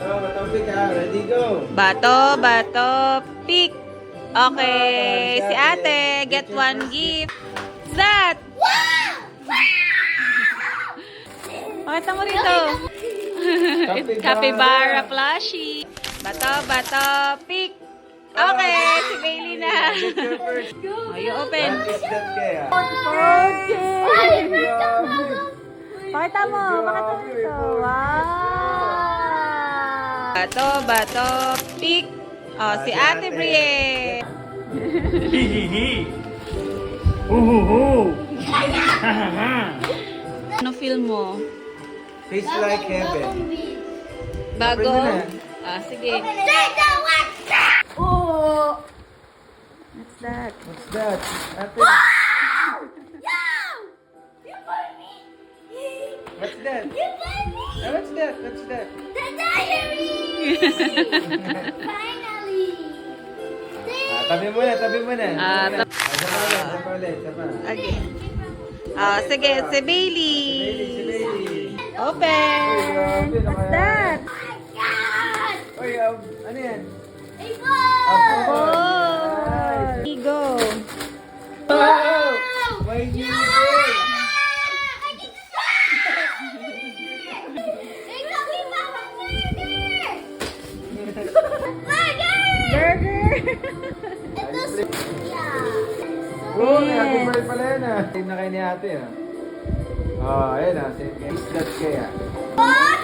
Bato, pick ah. Ready, go. Bato, pick. Okay, si ate, get one gift. What's that? Pakita mo rito. It's capybara plushie. Bato, pick. Okay, si Bailey na. Get your first. Oh, you open. What is that kaya? Okay. Pakita mo rito. Wow. Bato, pick. Oh, si Ate Brie. Ano feel mo? Tastes like heaven. Bago? Open mo na. Ah, sige. Oh! What's that? What's that? Ate, You burned me! what's that? You burned me! What's that? What's that? The diary! Finally! Tabi mo na, tabi mo na. Ah, Isa pa ulit, isa pa. Okay. Ah, sige, si Bailey. Si Bailey. Open. What's that? Oy, ano yan? A ball! Oh. Go. Oh! May new day! I get to try! Hey, Mommy, Papa, burger! Burger. Ito yeah. Oh, may happy birthday pala yan ah. Team na kayo ni ate ah. Oh, ayun ah. Is that kaya? What?